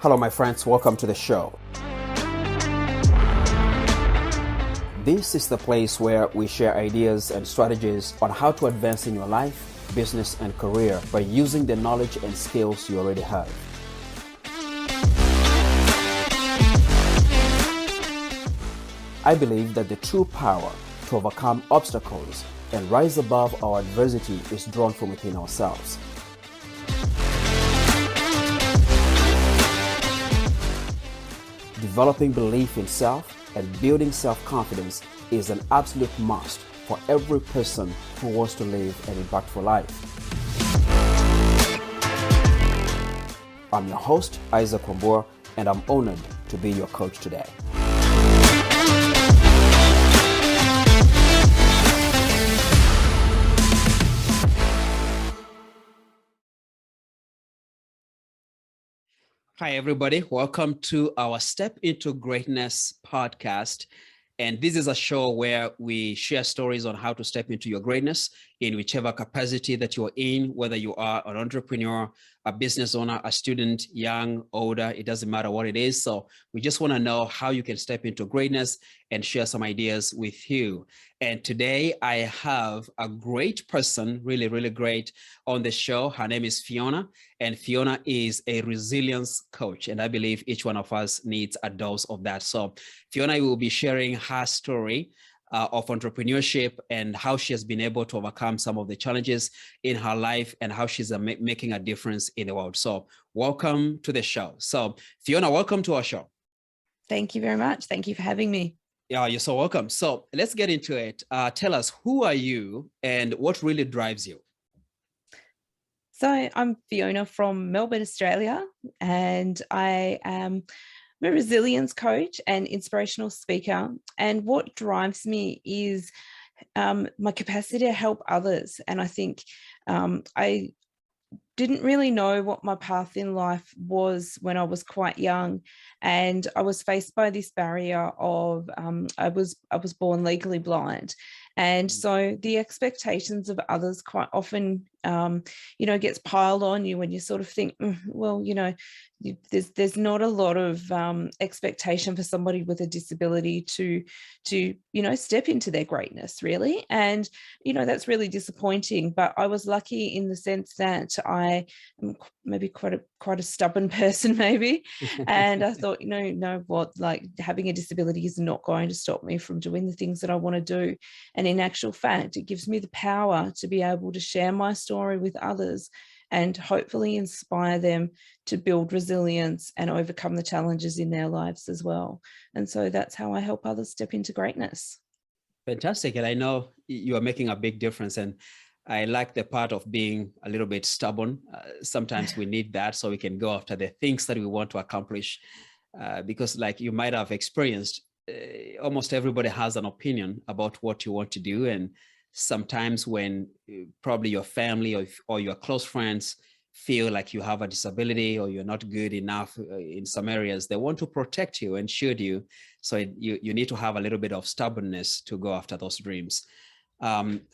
Hello, my friends. Welcome to the show. This is the place where we share ideas and strategies on how to advance in your life, business, and career by using the knowledge and skills you already have. I believe that the true power to overcome obstacles and rise above our adversity is drawn from within ourselves. Developing belief in self and building self-confidence is an absolute must for every person who wants to live an impactful life. I'm your host, Isaac Wambua, and I'm honored to be your coach today. Hi, everybody. Welcome to our Step Into Greatness podcast. And this is a show where we share stories on how to step into your greatness in whichever capacity that you're in, whether you are an entrepreneur, a business owner, a student, young, older, it doesn't matter what it is. So we just want to know how you can step into greatness and share some ideas with you. And today I have a great person, really, really great on the show. Her name is Fiona, and Fiona is a resilience coach. And I believe each one of us needs a dose of that. So Fiona will be sharing her story of entrepreneurship and how she has been able to overcome some of the challenges in her life and how she's making a difference in the world. So welcome to the show. So Fiona, welcome to our show. Thank you very much. Thank you for having me. Yeah, you're so welcome. So let's get into it. Tell us, who are you and what really drives you? So I'm Fiona from Melbourne, Australia, and I am a resilience coach and inspirational speaker. And what drives me is my capacity to help others. And I think I didn't really know what my path in life was when I was quite young, and I was faced by this barrier of I was born legally blind, and so the expectations of others quite often gets piled on you when you sort of think, there's not a lot of expectation for somebody with a disability to step into their greatness, really. And that's really disappointing. But I was lucky in the sense that I am maybe quite a stubborn person, maybe. And I thought, like having a disability is not going to stop me from doing the things that I want to do. And in actual fact, it gives me the power to be able to share my story with others and hopefully inspire them to build resilience and overcome the challenges in their lives as well. And so that's how I help others step into greatness. Fantastic. And I know you are making a big difference. And I like the part of being a little bit stubborn. Sometimes we need that so we can go after the things that we want to accomplish. Because like you might have experienced, almost everybody has an opinion about what you want to do. And sometimes when probably your family or your close friends feel like you have a disability or you're not good enough in some areas, they want to protect you and shield you. So you need to have a little bit of stubbornness to go after those dreams.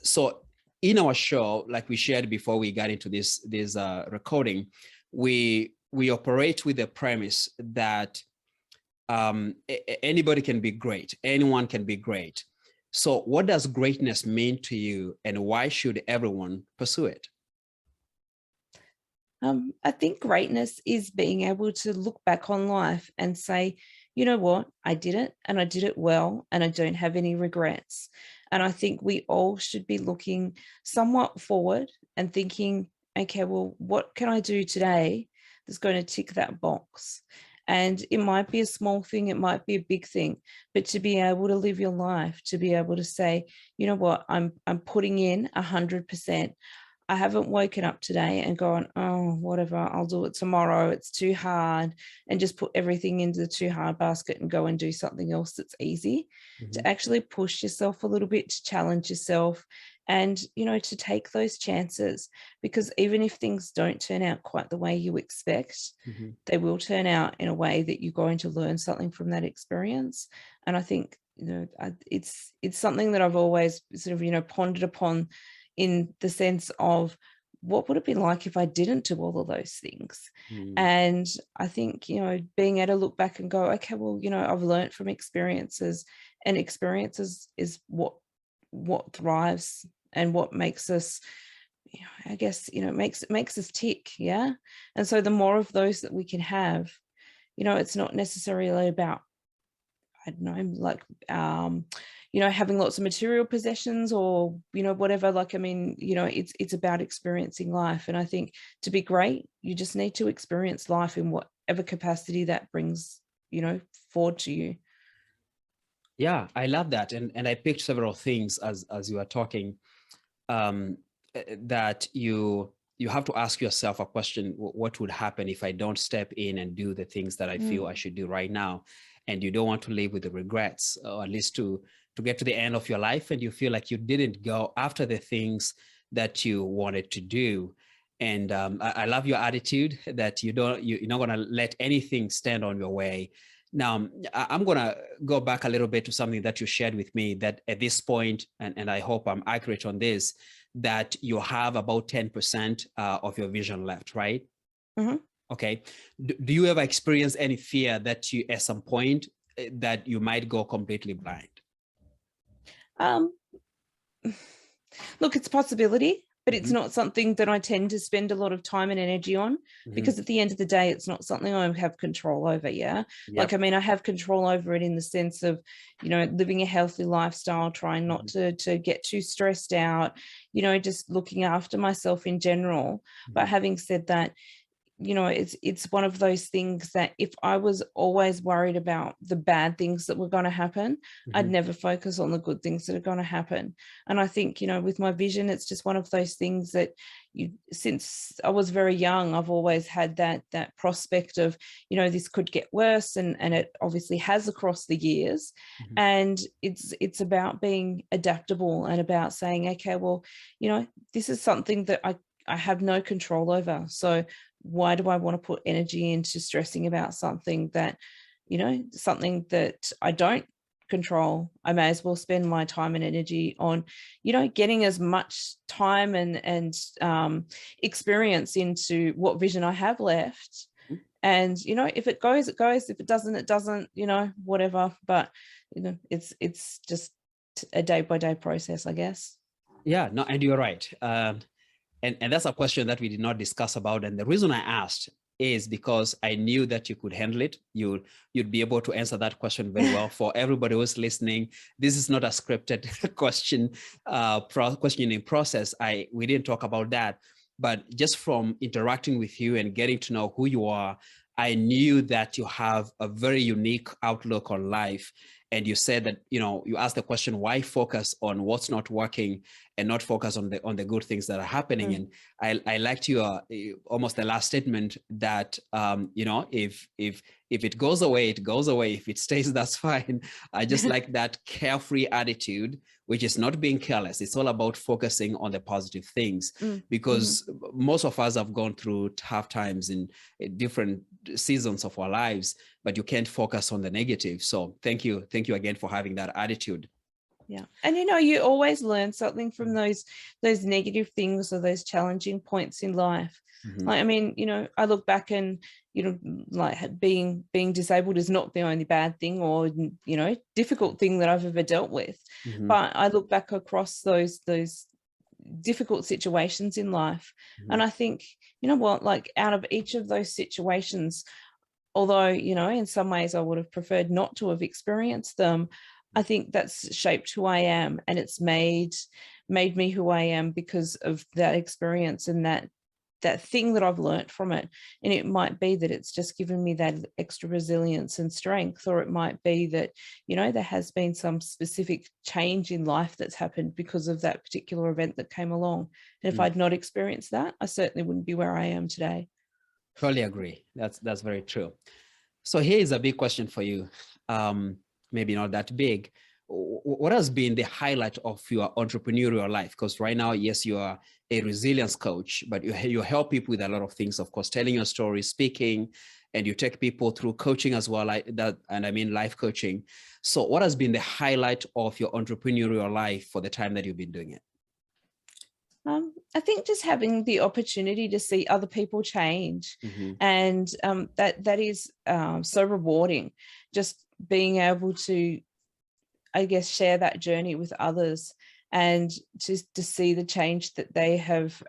So in our show, like we shared before we got into this recording, we operate with the premise that anybody can be great. Anyone can be great. So what does greatness mean to you, and why should everyone pursue it? I think greatness is being able to look back on life and say, you know what, I did it and I did it well and I don't have any regrets. And I think we all should be looking somewhat forward and thinking, okay, well, what can I do today that's going to tick that box? And it might be a small thing, it might be a big thing, but to be able to live your life, to be able to say, you know what, I'm putting in 100%. I haven't woken up today and gone, oh, whatever, I'll do it tomorrow. It's too hard, and just put everything into the too hard basket and go and do something else that's easy. Mm-hmm. To actually push yourself a little bit, to challenge yourself, and, to take those chances, because even if things don't turn out quite the way you expect, mm-hmm. they will turn out in a way that you're going to learn something from that experience. And I think, it's something that I've always sort of, pondered upon, in the sense of what would it be like if I didn't do all of those things? Mm. And I think, being able to look back and go, okay, well, I've learned from experiences, and experiences is what thrives and what makes us, I guess, makes us tick. Yeah. And so the more of those that we can have, it's not necessarily about, I don't know, like, having lots of material possessions or, whatever. Like, I mean, it's about experiencing life. And I think to be great, you just need to experience life in whatever capacity that brings, forward to you. Yeah, I love that. And I picked several things as you were talking, that you have to ask yourself a question: what would happen if I don't step in and do the things that I feel I should do right now? And you don't want to live with the regrets, or at least to get to the end of your life and you feel like you didn't go after the things that you wanted to do. And I love your attitude that you're not going to let anything stand on your way. Now, I'm going to go back a little bit to something that you shared with me, that at this point, and I hope I'm accurate on this, that you have about 10% of your vision left, right? Mm-hmm. Okay. Do you ever experience any fear that you, at some point, that you might go completely blind? Look, it's a possibility, but it's Mhm. not something that I tend to spend a lot of time and energy on, because at the end of the day, it's not something I have control over. Yeah. Like, I Yep. mean, I have control over it in the sense of, living a healthy lifestyle, trying not to get too stressed out, just looking after myself in general. But having said that, it's one of those things that if I was always worried about the bad things that were going to happen, I'd never focus on the good things that are going to happen. And I think, with my vision, it's just one of those things that since I was very young, I've always had that prospect of, this could get worse, and it obviously has across the years. And it's about being adaptable and about saying, okay, well, this is something that I have no control over. So why do I want to put energy into stressing about something that, something that I don't control? I may as well spend my time and energy on, getting as much time and experience into what vision I have left. And, if it goes, it goes. If it doesn't, it doesn't, whatever. But, it's just a day-by-day process, I guess. Yeah, no, and you're right. And that's a question that we did not discuss about. And the reason I asked is because I knew that you could handle it. You'd be able to answer that question very well. For everybody who's listening, this is not a scripted questioning process. We didn't talk about that, but just from interacting with you and getting to know who you are, I knew that you have a very unique outlook on life. And you said that, you asked the question, why focus on what's not working and not focus on the good things that are happening? And I liked your almost the last statement that, if it goes away, it goes away. If it stays, that's fine. I just like that carefree attitude, which is not being careless. It's all about focusing on the positive things, because most of us have gone through tough times in different seasons of our lives, but you can't focus on the negative. So thank you again for having that attitude. Yeah. And you always learn something from those negative things or those challenging points in life. Like, I mean, I look back and, like, being disabled is not the only bad thing or, difficult thing that I've ever dealt with. But I look back across those difficult situations in life. And I think, what, like, out of each of those situations, although, in some ways I would have preferred not to have experienced them, I think that's shaped who I am, and it's made me who I am because of that experience and that thing that I've learnt from it. And it might be that it's just given me that extra resilience and strength, or it might be that, there has been some specific change in life that's happened because of that particular event that came along. And if I'd not experienced that, I certainly wouldn't be where I am today. Totally agree. That's very true. So here is a big question for you. Maybe not that big. What has been the highlight of your entrepreneurial life? Because right now, yes, you are a resilience coach, but you help people with a lot of things, of course, telling your story, speaking, and you take people through coaching as well, like that, and I mean life coaching. So what has been the highlight of your entrepreneurial life for the time that you've been doing it? I think just having the opportunity to see other people change, Mm-hmm. and that is so rewarding. Just being able to, I guess, share that journey with others, and to see the change that they have,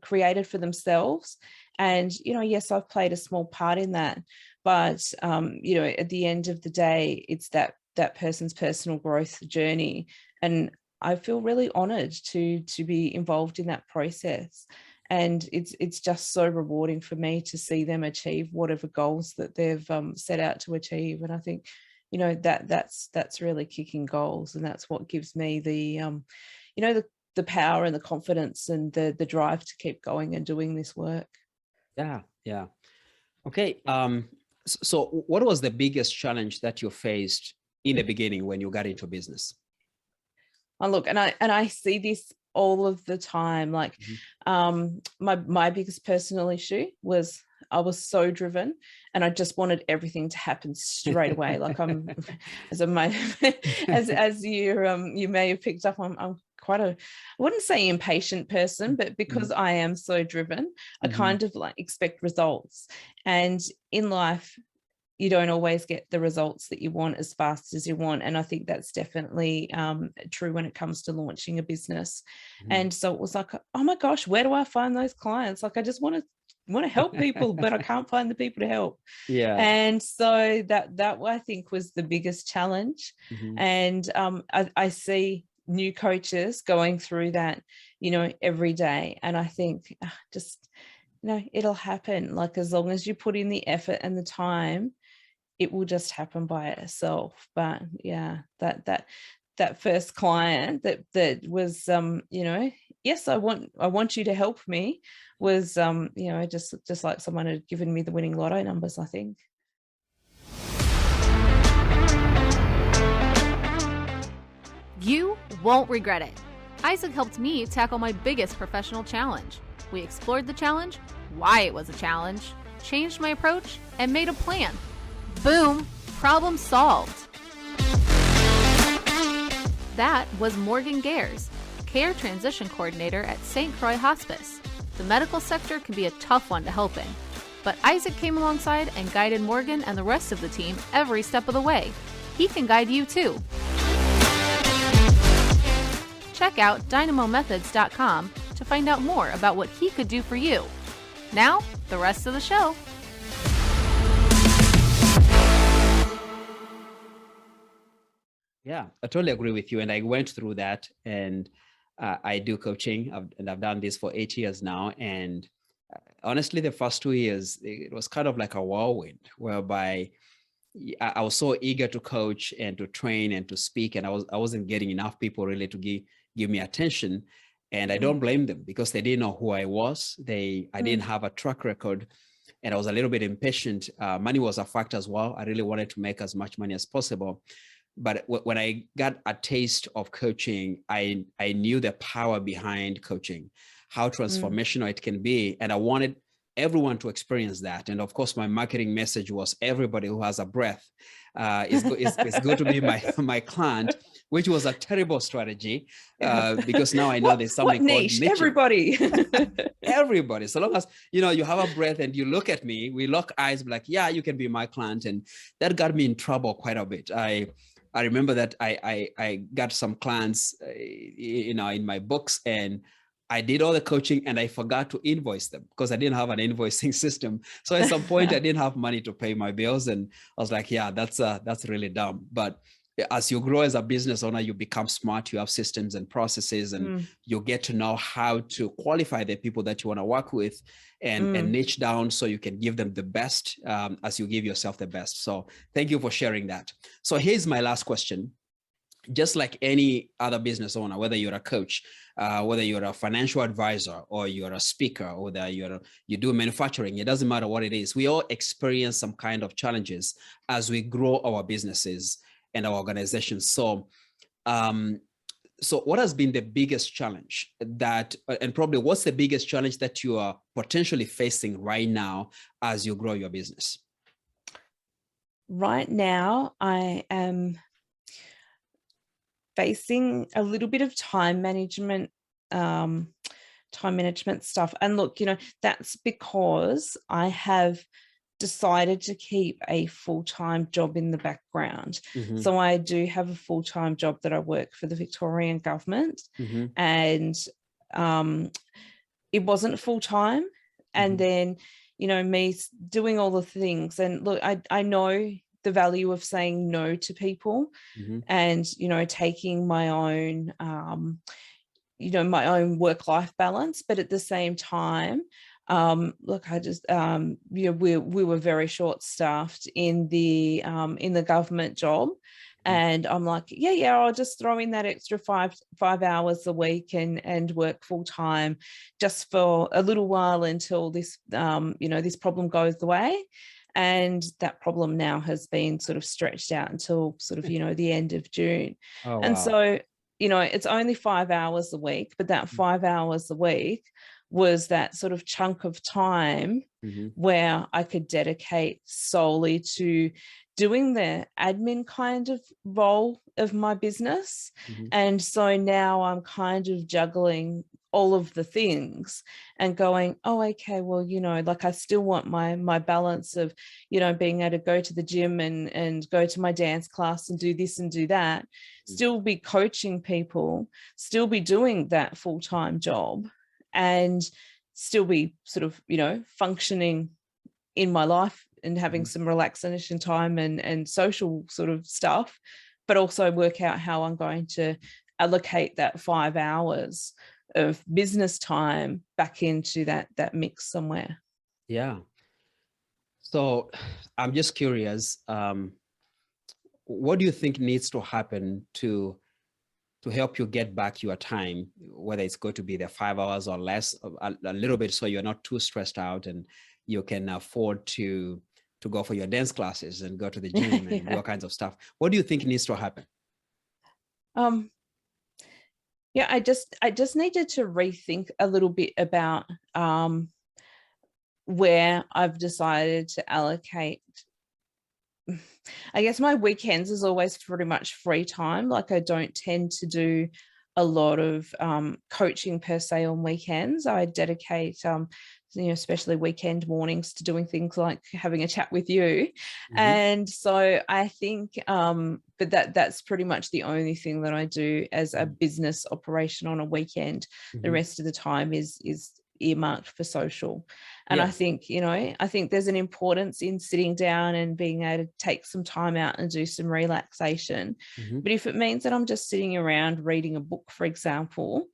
created for themselves. And, yes, I've played a small part in that, but, at the end of the day, it's that person's personal growth journey. And I feel really honored to be involved in that process. And it's just so rewarding for me to see them achieve whatever goals that they've set out to achieve. And I think, that's really kicking goals, and that's what gives me the power and the confidence and the drive to keep going and doing this work. Yeah, yeah. Okay. So what was the biggest challenge that you faced in the beginning when you got into business? Oh, look, and I see this all of the time. Like, my biggest personal issue was I was so driven, and I just wanted everything to happen straight away. Like, I'm as a my as you may have picked up, I'm quite a, I wouldn't say impatient person, but because I am so driven, I kind of like expect results. And in life, you don't always get the results that you want as fast as you want. And I think that's definitely true when it comes to launching a business. And so it was like, oh my gosh, where do I find those clients? Like, I just want to help people, but I can't find the people to help. Yeah. And so that I think was the biggest challenge. And I see new coaches going through that, every day. And I think just, it'll happen. Like, as long as you put in the effort and the time, it will just happen by itself. But yeah, that first client that was, yes, I want you to help me, was, just like someone had given me the winning lotto numbers, I think. You won't regret it. Isaac helped me tackle my biggest professional challenge. We explored the challenge, why it was a challenge, changed my approach, and made a plan. Boom, problem solved. That was Morgan Gares, Care Transition Coordinator at St. Croix Hospice. The medical sector can be a tough one to help in, but Isaac came alongside and guided Morgan and the rest of the team every step of the way. He can guide you too. Check out dynamomethods.com to find out more about what he could do for you. Now, the rest of the show. Yeah, I totally agree with you. And I went through that, and I do coaching, and I've done this for 8 years now. And honestly, the first 2 years, it was kind of like a whirlwind, whereby I was so eager to coach and to train and to speak, and I wasn't getting enough people really to give me attention. And I don't blame them, because they didn't know who I was. I didn't have a track record, and I was a little bit impatient. Money was a factor as well. I really wanted to make as much money as possible. But when I got a taste of coaching, I knew the power behind coaching, how transformational it can be. And I wanted everyone to experience that. And of course, my marketing message was everybody who has a breath is good to be my client, which was a terrible strategy, because now I know there's something called niche. Everybody. Everybody. So long as, you have a breath and you look at me, we lock eyes, like, yeah, you can be my client. And that got me in trouble quite a bit. I remember that I got some clients, in my books, and I did all the coaching and I forgot to invoice them because I didn't have an invoicing system. So at some point I didn't have money to pay my bills, and I was like, yeah, that's really dumb. But as you grow as a business owner, you become smart, you have systems and processes, and you get to know how to qualify the people that you want to work with, and niche down so you can give them the best, as you give yourself the best. So thank you for sharing that. So here's my last question. Just like any other business owner, whether you're a coach, whether you're a financial advisor, or you're a speaker, or whether you do manufacturing, it doesn't matter what it is. We all experience some kind of challenges as we grow our businesses and our organizations. So what has been the biggest challenge and probably what's the biggest challenge that you are potentially facing right now as you grow your business? Right now, I am facing a little bit of time management time management stuff. And look, that's because I have decided to keep a full-time job in the background. Mm-hmm. So I do have a full-time job that I work for the Victorian government, Mm-hmm. and it wasn't full-time. And then, me doing all the things. And look, I know the value of saying no to people, and, taking my own, my own work-life balance. But at the same time, look, I just, we were very short-staffed in the government job. And I'm like, yeah, I'll just throw in that extra five hours a week and work full time just for a little while until this, this problem goes away. And that problem now has been sort of stretched out until sort of, the end of June. Oh, and wow. so, it's only 5 hours a week, but that 5 hours a week was that sort of chunk of time where I could dedicate solely to doing the admin kind of role of my business. And so now I'm kind of juggling all of the things and going, oh, okay, well, like I still want my balance of, being able to go to the gym and go to my dance class and do this and do that, still be coaching people, still be doing that full-time job, and still be sort of, functioning in my life and having some relaxation time and social sort of stuff, but also work out how I'm going to allocate that 5 hours of business time back into that mix somewhere. Yeah. So I'm just curious, what do you think needs to happen to help you get back your time, whether it's going to be the 5 hours or less, a little bit, so you're not too stressed out and you can afford to go for your dance classes and go to the gym and do all kinds of stuff? What do you think needs to happen? Yeah, I just needed to rethink a little bit about where I've decided to allocate. I guess my weekends is always pretty much free time. Like I don't tend to do a lot of coaching per se on weekends. I dedicate, especially weekend mornings to doing things like having a chat with you. And so I think, but that's pretty much the only thing that I do as a business operation on a weekend. The rest of the time is earmarked for social. And I think, I think there's an importance in sitting down and being able to take some time out and do some relaxation. But if it means that I'm just sitting around reading a book, for example,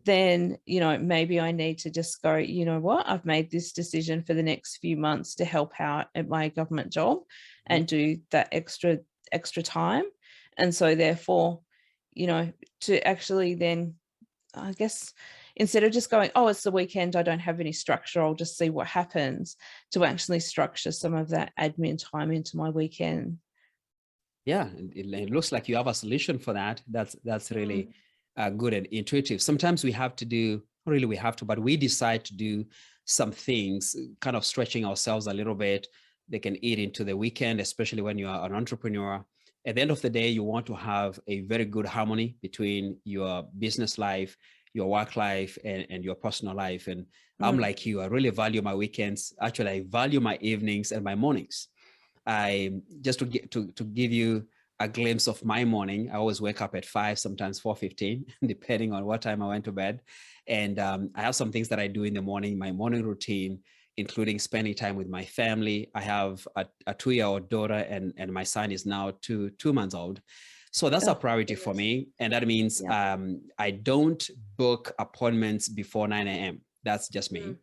then, maybe I need to just go, you know what, I've made this decision for the next few months to help out at my government job and do that extra time. And so therefore, to actually then, I guess, instead of just going, oh, it's the weekend, I don't have any structure, I'll just see what happens, to actually structure some of that admin time into my weekend. Yeah, it looks like you have a solution for that. That's really good and intuitive. Sometimes we have to do, really we have to, but we decide to do some things, kind of stretching ourselves a little bit. They can eat into the weekend, especially when you are an entrepreneur. At the end of the day, you want to have a very good harmony between your business life, your work life, and your personal life. And I'm like you, I really value my weekends. Actually, I value my evenings and my mornings. I just to give you a glimpse of my morning, I always wake up at 5, sometimes 4:15, depending on what time I went to bed. And I have some things that I do in the morning, my morning routine, including spending time with my family. I have a 2-year-old daughter, and my son is now 2 months old. So that's a priority for me. And that means I don't book appointments before 9 a.m. That's just me.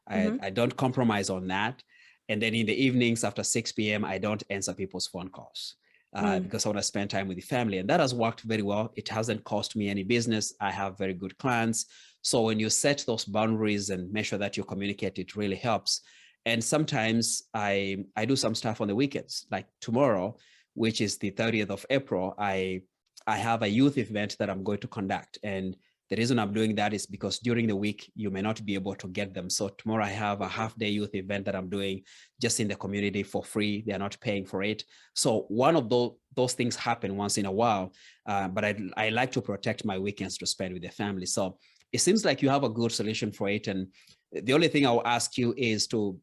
I don't compromise on that. And then in the evenings after 6 p.m., I don't answer people's phone calls because I want to spend time with the family. And that has worked very well. It hasn't cost me any business. I have very good clients. So when you set those boundaries and make sure that you communicate, it really helps. And sometimes I do some stuff on the weekends, like tomorrow, which is the 30th of April, I have a youth event that I'm going to conduct. And the reason I'm doing that is because during the week, you may not be able to get them. So tomorrow I have a half-day youth event that I'm doing just in the community for free. They're not paying for it. So one of those things happen once in a while, but I like to protect my weekends to spend with the family. So it seems like you have a good solution for it. And the only thing I'll ask you is to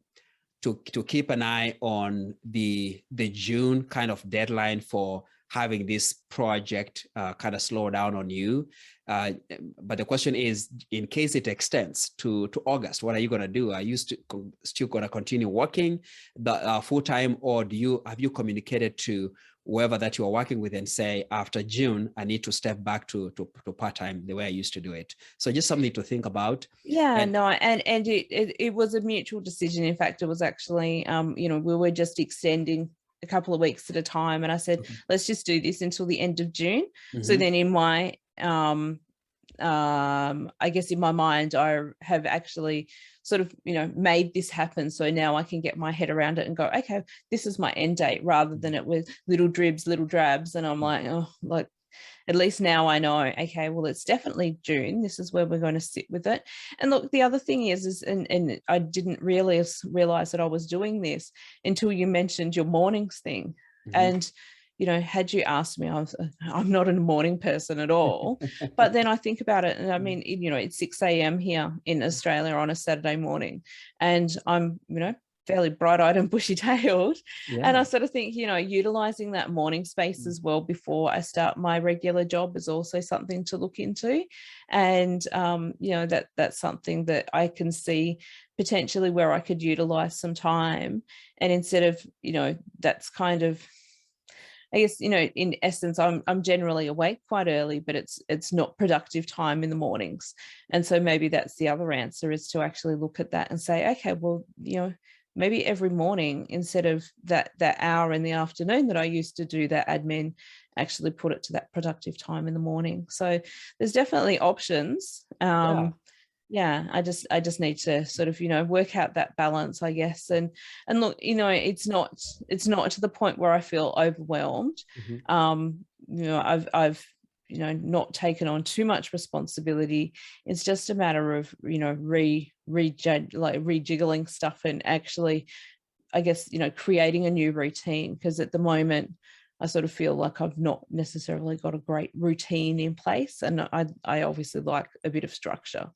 keep an eye on the June kind of deadline for having this project kind of slow down on you. But the question is, in case it extends to August, what are you going to do? Are you still going to continue working the full-time, or have you communicated to whoever that you are working with and say, after June, I need to step back to part-time the way I used to do it? So just something to think about. And it was a mutual decision. In fact, it was actually, we were just extending a couple of weeks at a time. And I said, let's just do this until the end of June. So then in my, I guess in my mind, I have actually sort of, made this happen. So now I can get my head around it and go, okay, this is my end date, rather than it was little dribs, little drabs. And I'm like, at least now I know, okay, well, it's definitely June. This is where we're going to sit with it. And look, the other thing is and I didn't realize that I was doing this until you mentioned your mornings thing. And, had you asked me, I'm not a morning person at all. But then I think about it, and I mean, it's 6 a.m. here in Australia on a Saturday morning, and I'm, fairly bright-eyed and bushy-tailed. And I sort of think, utilizing that morning space as well before I start my regular job is also something to look into. And, that's something that I can see potentially where I could utilize some time. And instead of, that's kind of, I guess, in essence, I'm generally awake quite early, but it's not productive time in the mornings. And so maybe that's the other answer, is to actually look at that and say, okay, well, maybe every morning, instead of that hour in the afternoon that I used to do that admin, actually put it to that productive time in the morning. So there's definitely options. I just need to sort of, work out that balance, I guess. And look, it's not to the point where I feel overwhelmed. I've not taken on too much responsibility. It's just a matter of, rejiggling stuff and actually, I guess, creating a new routine. Because at the moment, I sort of feel like I've not necessarily got a great routine in place. And I obviously like a bit of structure.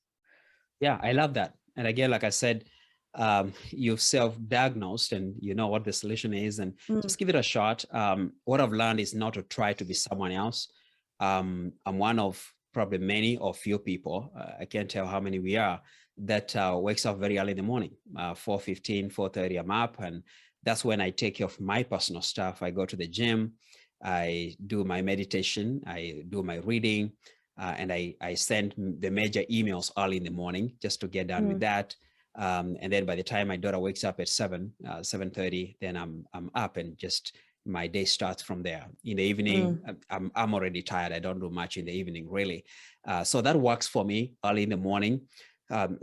Yeah, I love that. And again, like I said, you've self-diagnosed and you know what the solution is, and just give it a shot. What I've learned is not to try to be someone else. I'm one of probably many or few people, I can't tell how many we are, that wakes up very early in the morning, 4:15, 4:30, I'm up. And that's when I take care of my personal stuff. I go to the gym, I do my meditation, I do my reading, and I send the major emails early in the morning just to get done with that. And then by the time my daughter wakes up at 7:30, then I'm up, and just my day starts from there. In the evening, I'm already tired. I don't do much in the evening, really. So that works for me early in the morning.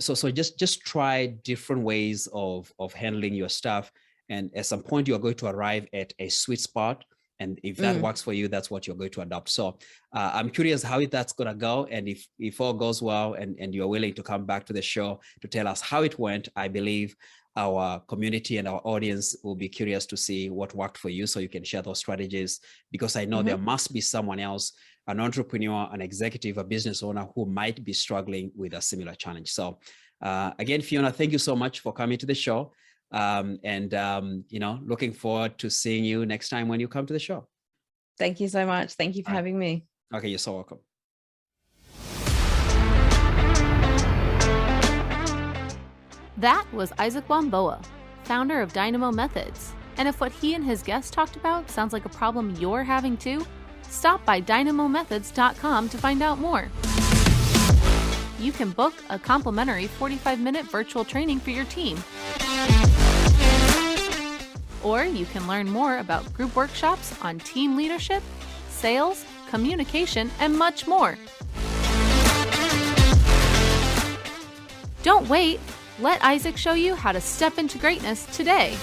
So just try different ways of handling your stuff. And at some point, you're going to arrive at a sweet spot. And if that works for you, that's what you're going to adopt. So I'm curious how that's going to go. And if all goes well and you're willing to come back to the show to tell us how it went, I believe our community and our audience will be curious to see what worked for you, so you can share those strategies, because I know there must be someone else, an entrepreneur, an executive, a business owner who might be struggling with a similar challenge. So again, Fiona, thank you so much for coming to the show. Looking forward to seeing you next time when you come to the show. Thank you so much. Thank you for having me. Okay, you're so welcome. That was Isaac Wamboa, founder of Dynamo Methods. And if what he and his guests talked about sounds like a problem you're having too, stop by dynamomethods.com to find out more. You can book a complimentary 45-minute virtual training for your team. Or you can learn more about group workshops on team leadership, sales, communication, and much more. Don't wait. Let Isaac show you how to step into greatness today.